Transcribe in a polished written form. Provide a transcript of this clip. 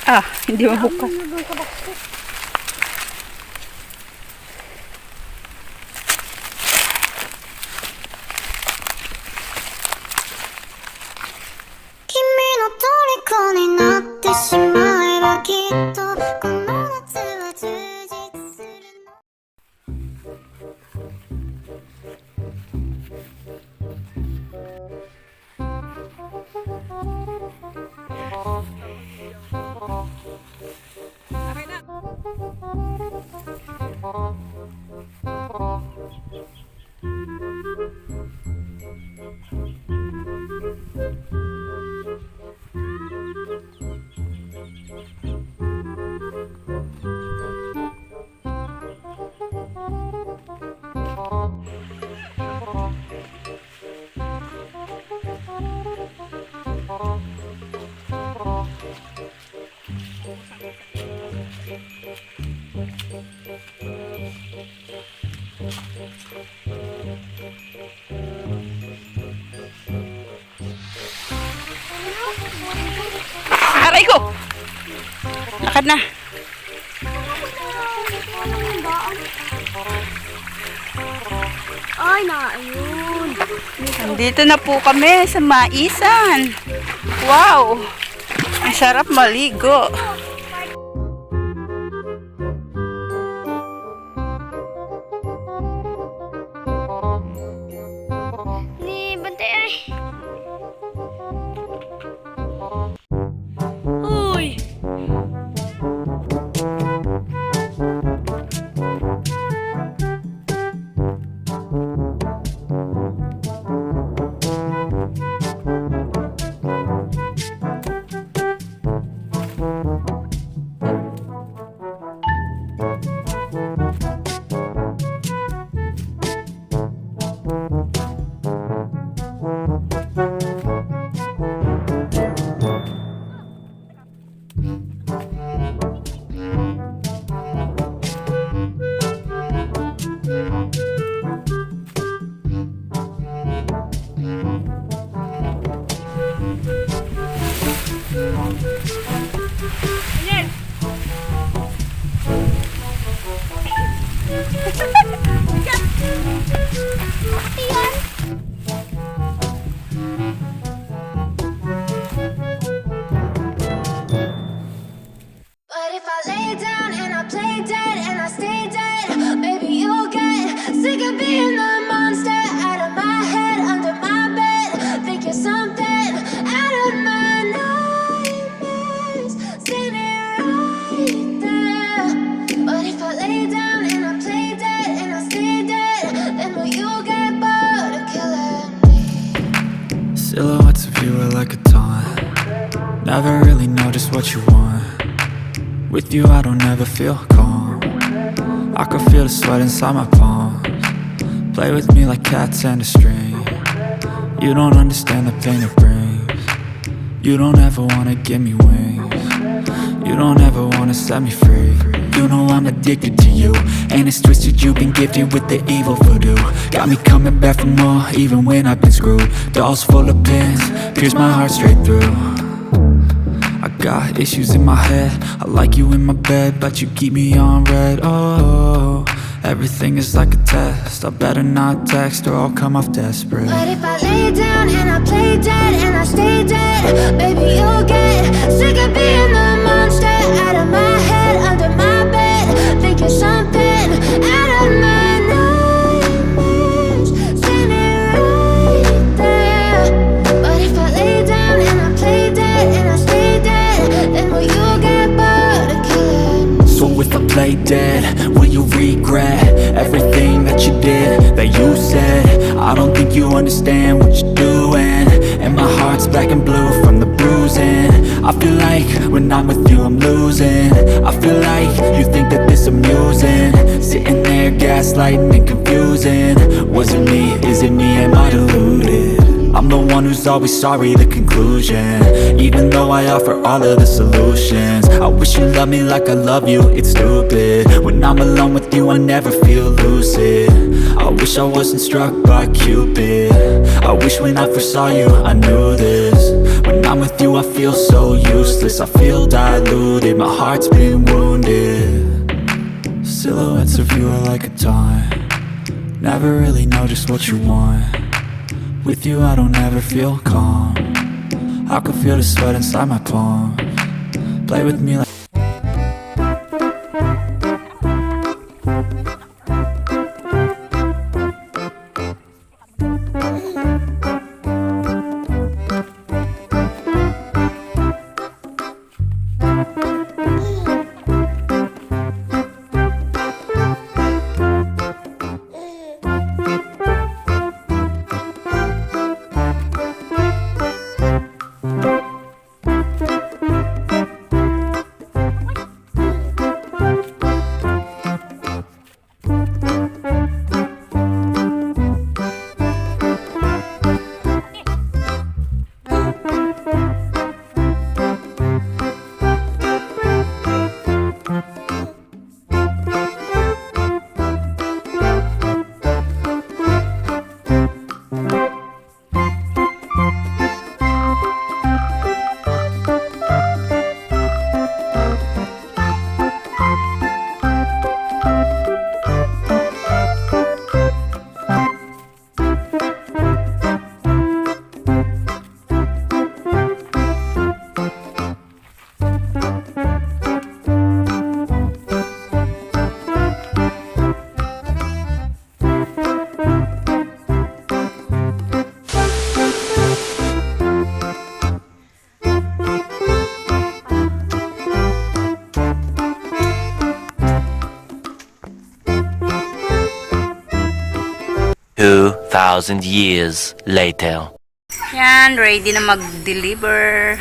Ah, hindi mabukas. Aray ko! Lakad na. Ay, ayun. Nandito na po kami sa Maisan. Wow! Ang sarap maligo. Ni bantay ay. Uy! Silhouettes of you are like a taunt. Never really know just what you want. With you I don't ever feel calm. I can feel the sweat inside my palms. Play with me like cats and a string. You don't understand the pain it brings. You don't ever wanna give me wings. You don't ever wanna set me free. You know I'm addicted to you, and it's twisted, you've been gifted with the evil voodoo. Got me coming back for more, even when I've been screwed. Dolls full of pins, pierce my heart straight through. I got issues in my head, I like you in my bed, but you keep me on red. Oh, everything is like a test, I better not text or I'll come off desperate. But if I lay down and I play dead and I stay dead, baby you'll get sick of being the monster out of my head, under my bed. Think you're something out of my nightmares, standing right there. But if I lay down and I play dead and I stay dead, then will you get bored of killing me? So if I play dead, will you regret everything that you did, that you said? I don't think you understand what you're doing, and my heart's black and blue from the bruising. I feel like when I'm with you I'm losing. I feel like you think that this amusing, sitting there gaslighting and confusing. Was it me? Is it me? Am I deluded? I'm the one who's always sorry, the conclusion. Even though I offer all of the solutions, I wish you loved me like I love you, it's stupid. When I'm alone with you I never feel lucid. I wish I wasn't struck by Cupid. I wish when I first saw you I knew this. When I'm I'm with you, I feel so useless. I feel diluted, my heart's been wounded. Silhouettes of you are like a taunt. Never really know just what you want. With you I don't ever feel calm. I can feel the sweat inside my palms. Play with me like $2,000 years later. Yan, ready na mag-deliver.